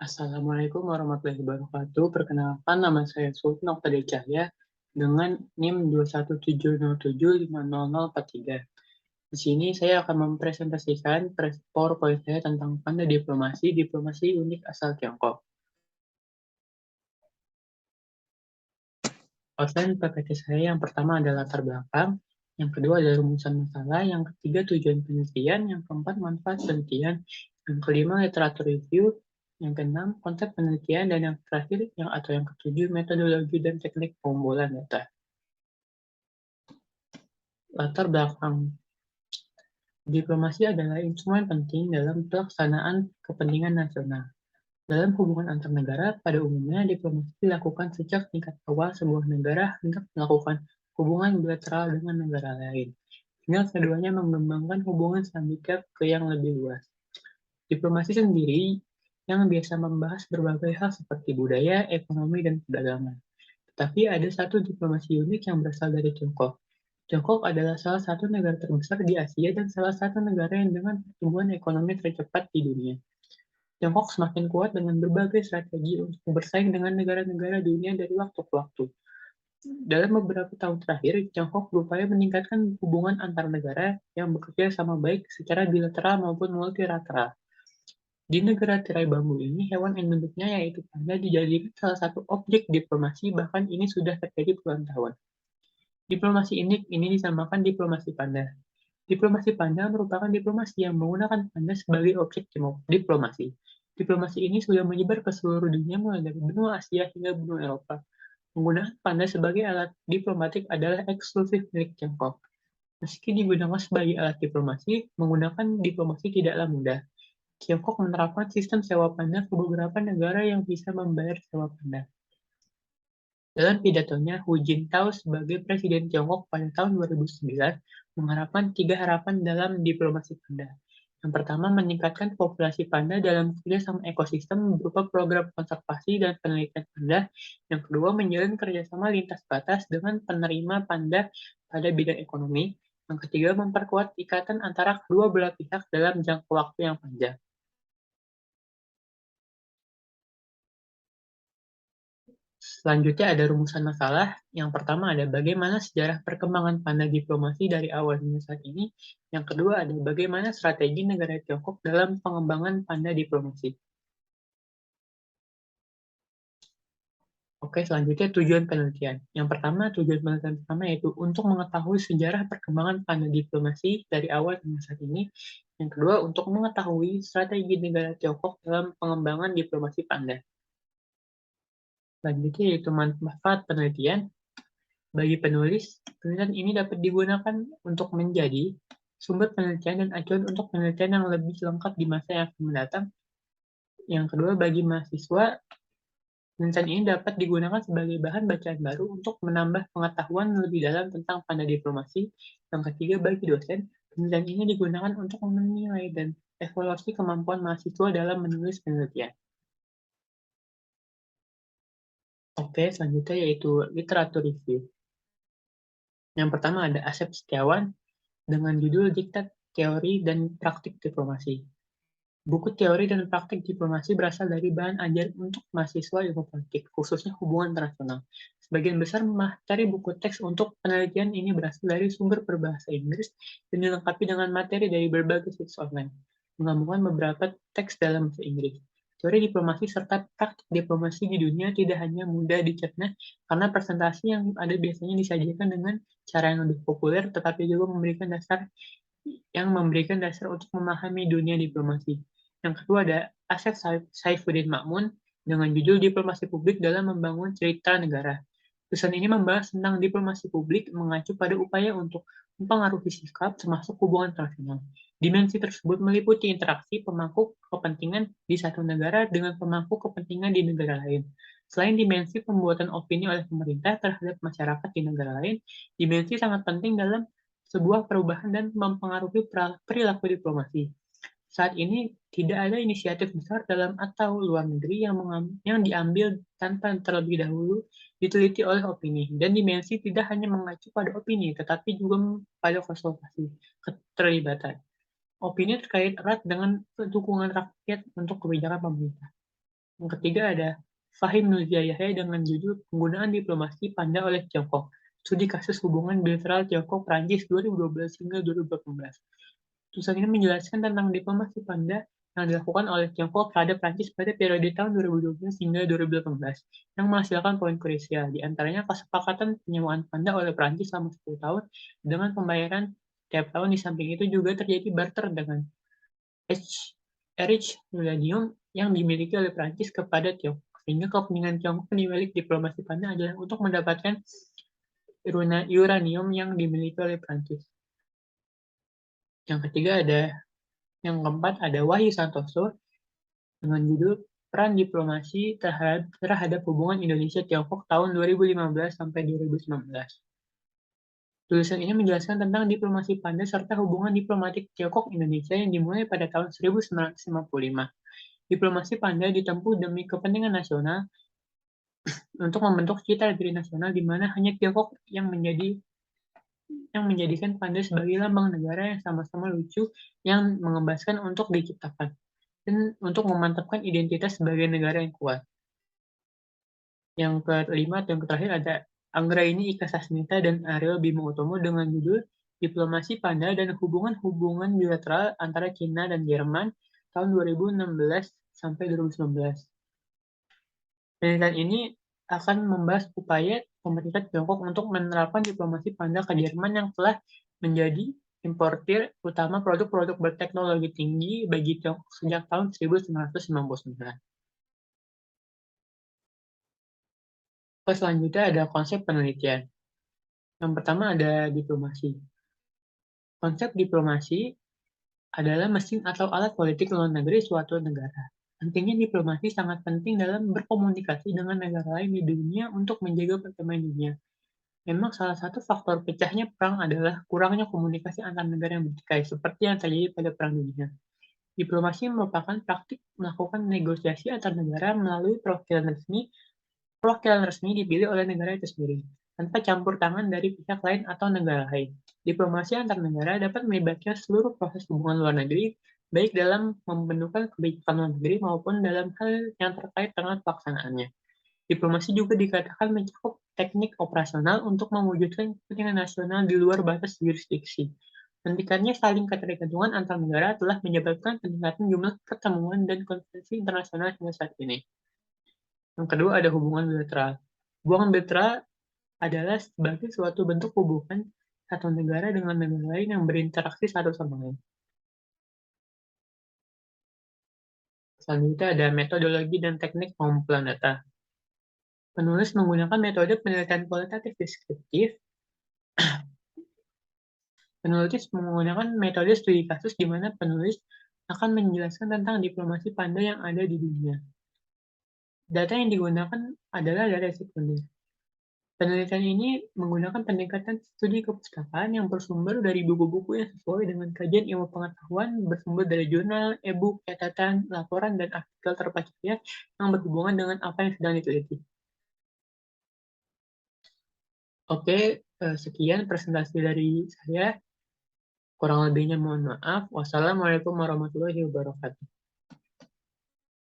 Assalamualaikum warahmatullahi wabarakatuh. Perkenalkan, nama saya Sultan Oktade Cahya dengan NIM 21707500043. Di sini saya akan mempresentasikan PowerPoint saya tentang Panda Diplomasi, diplomasi unik asal Tiongkok. Outline PPT saya yang pertama adalah latar belakang, yang kedua adalah rumusan masalah, yang ketiga tujuan penelitian, yang keempat manfaat penelitian, yang kelima literatur review, yang keenam konsep penelitian, dan yang terakhir yang ketujuh metodologi dan teknik pengumpulan data. Latar belakang. Diplomasi adalah instrumen penting dalam pelaksanaan kepentingan nasional. Dalam hubungan antar negara, pada umumnya diplomasi dilakukan sejak tingkat awal sebuah negara hendak melakukan hubungan bilateral dengan negara lain, hingga keduanya mengembangkan hubungan selanjutnya ke yang lebih luas. Diplomasi sendiri yang biasa membahas berbagai hal seperti budaya, ekonomi, dan perdagangan. Tetapi ada satu diplomasi unik yang berasal dari Tiongkok. Tiongkok adalah salah satu negara terbesar di Asia dan salah satu negara yang dengan pertumbuhan ekonomi tercepat di dunia. Tiongkok semakin kuat dengan berbagai strategi untuk bersaing dengan negara-negara dunia dari waktu ke waktu. Dalam beberapa tahun terakhir, Tiongkok berupaya meningkatkan hubungan antar negara yang bekerja sama baik secara bilateral maupun multilateral. Di negara tirai bambu ini, hewan endemiknya yaitu panda dijadikan salah satu objek diplomasi, bahkan ini sudah terjadi puluhan tahun. Diplomasi ini disamakan diplomasi panda. Diplomasi panda merupakan diplomasi yang menggunakan panda sebagai objek diplomasi. Diplomasi ini sudah menyebar ke seluruh dunia mulai dari benua Asia hingga benua Eropa. Menggunakan panda sebagai alat diplomatik adalah eksklusif milik Tiongkok. Meski digunakan sebagai alat diplomasi, menggunakan diplomasi tidaklah mudah. Tiongkok menerapkan sistem sewa panda ke beberapa negara yang bisa membayar sewa panda. Dalam pidatonya, Hu Jintao sebagai Presiden Tiongkok pada tahun 2009 mengharapkan 3 harapan dalam diplomasi panda. Yang pertama, meningkatkan populasi panda dalam kerjasama ekosistem berupa program konservasi dan penelitian panda. Yang kedua, menjalin kerjasama lintas batas dengan penerima panda pada bidang ekonomi. Yang ketiga, memperkuat ikatan antara kedua belah pihak dalam jangka waktu yang panjang. Selanjutnya ada rumusan masalah. Yang pertama ada bagaimana sejarah perkembangan panda diplomasi dari awal hingga saat ini. Yang kedua ada bagaimana strategi negara Tiongkok dalam pengembangan panda diplomasi. Oke, selanjutnya tujuan penelitian. Yang pertama, tujuan penelitian pertama yaitu untuk mengetahui sejarah perkembangan panda diplomasi dari awal hingga saat ini. Yang kedua, untuk mengetahui strategi negara Tiongkok dalam pengembangan diplomasi panda. Selanjutnya yaitu manfaat penelitian. Bagi penulis, penelitian ini dapat digunakan untuk menjadi sumber penelitian dan acuan untuk penelitian yang lebih lengkap di masa yang akan mendatang. Yang kedua, bagi mahasiswa, penelitian ini dapat digunakan sebagai bahan bacaan baru untuk menambah pengetahuan lebih dalam tentang panda diplomasi. Yang ketiga, bagi dosen, penelitian ini digunakan untuk menilai dan evaluasi kemampuan mahasiswa dalam menulis penelitian. Oke, selanjutnya yaitu literatur review. Yang pertama ada Asep Setiawan dengan judul Diktat Teori dan Praktik Diplomasi. Buku teori dan praktik diplomasi berasal dari bahan ajar untuk mahasiswa ilmu politik, khususnya hubungan internasional. Sebagian besar materi buku teks untuk penelitian ini berasal dari sumber berbahasa Inggris dan dilengkapi dengan materi dari berbagai situs online, menggabungkan beberapa teks dalam bahasa Inggris. Teori diplomasi serta praktik diplomasi di dunia tidak hanya mudah dicerna karena presentasi yang ada biasanya disajikan dengan cara yang lebih populer, tetapi juga memberikan dasar untuk memahami dunia diplomasi. Yang kedua ada Asep Saifuddin Ma'mun dengan judul Diplomasi Publik dalam Membangun Cerita Negara. Tulisan ini membahas tentang diplomasi publik mengacu pada upaya untuk mempengaruhi sikap termasuk hubungan internasional. Dimensi tersebut meliputi interaksi pemangku kepentingan di satu negara dengan pemangku kepentingan di negara lain. Selain dimensi pembuatan opini oleh pemerintah terhadap masyarakat di negara lain, dimensi sangat penting dalam sebuah perubahan dan mempengaruhi perilaku diplomasi. Saat ini tidak ada inisiatif besar dalam atau luar negeri yang diambil tanpa terlebih dahulu diteliti oleh opini, dan dimensi tidak hanya mengacu pada opini, tetapi juga pada konsultasi, keterlibatan. Opini terkait erat dengan dukungan rakyat untuk kebijakan pemerintah. Yang ketiga ada Fahim Nurziah Yahya dengan judul Penggunaan Diplomasi Panda oleh Tiongkok. Studi kasus hubungan bilateral Tiongkok-Prancis 2012 hingga 2018. Tulisan ini menjelaskan tentang diplomasi panda yang dilakukan oleh Tiongkok terhadap Prancis pada periode tahun 2012 hingga 2018, yang menghasilkan poin krusial, di antaranya kesepakatan penyewaan panda oleh Prancis selama 10 tahun dengan pembayaran tiap tahun. Di samping itu juga terjadi barter dengan Erich uranium yang dimiliki oleh Prancis kepada Tiongkok, sehingga kepentingan Tiongkok di balik diplomasi panda adalah untuk mendapatkan uranium yang dimiliki oleh Prancis. Yang keempat ada Wahyu Santoso dengan judul Peran Diplomasi terhadap Hubungan Indonesia-Tiongkok tahun 2015 sampai 2019. Tulisan ini menjelaskan tentang diplomasi panda serta hubungan diplomatik Tiongkok-Indonesia yang dimulai pada tahun 1955. Diplomasi panda ditempuh demi kepentingan nasional untuk membentuk citra diri nasional di mana hanya Tiongkok yang menjadikan panda sebagai lambang negara yang sama-sama lucu yang mengebaskan untuk diciptakan dan untuk memantapkan identitas sebagai negara yang kuat. Yang kelima atau yang terakhir ada Anggraini Ika Sasmita dan Ariel Bimo Utomo dengan judul Diplomasi Panda dan Hubungan-Hubungan Bilateral antara Cina dan Jerman tahun 2016 sampai 2019. Penelitian ini akan membahas upaya pemerintah Tiongkok untuk menerapkan diplomasi panda ke Jerman yang telah menjadi importir utama produk-produk berteknologi tinggi bagi Tiongkok sejak tahun 1999. Selanjutnya ada konsep penelitian. Yang pertama ada diplomasi. Konsep diplomasi adalah mesin atau alat politik luar negeri suatu negara. Pentingnya diplomasi sangat penting dalam berkomunikasi dengan negara lain di dunia untuk menjaga perdamaian dunia. Memang salah satu faktor pecahnya perang adalah kurangnya komunikasi antar negara yang bertikai, seperti yang terjadi pada Perang Dunia. Diplomasi merupakan praktik melakukan negosiasi antar negara melalui perwakilan resmi dipilih oleh negara itu sendiri, tanpa campur tangan dari pihak lain atau negara lain. Diplomasi antar negara dapat melibatkan seluruh proses hubungan luar negeri, baik dalam membentukkan kebijakan luar negeri maupun dalam hal yang terkait dengan pelaksanaannya. Diplomasi juga dikatakan mencakup teknik operasional untuk mewujudkan kepentingan nasional di luar batas jurisdiksi. Hentikannya saling ketergantungan antar negara telah menyebabkan peningkatan jumlah pertemuan dan konferensi internasional hingga saat ini. Yang kedua ada hubungan bilateral. Hubungan bilateral adalah sebagai suatu bentuk hubungan satu negara dengan negara lain yang berinteraksi satu sama lain. Selanjutnya ada metodologi dan teknik pengumpulan data. Penulis menggunakan metode penelitian kualitatif deskriptif. Penulis menggunakan metode studi kasus di mana penulis akan menjelaskan tentang diplomasi panda yang ada di dunia. Data yang digunakan adalah data sekunder. Penelitian ini menggunakan pendekatan studi kepustakaan yang bersumber dari buku-buku yang sesuai dengan kajian ilmu pengetahuan, bersumber dari jurnal, e-book, catatan, laporan, dan artikel terpercaya yang berhubungan dengan apa yang sedang diteliti. Oke, sekian presentasi dari saya. Kurang lebihnya mohon maaf. Wassalamualaikum warahmatullahi wabarakatuh.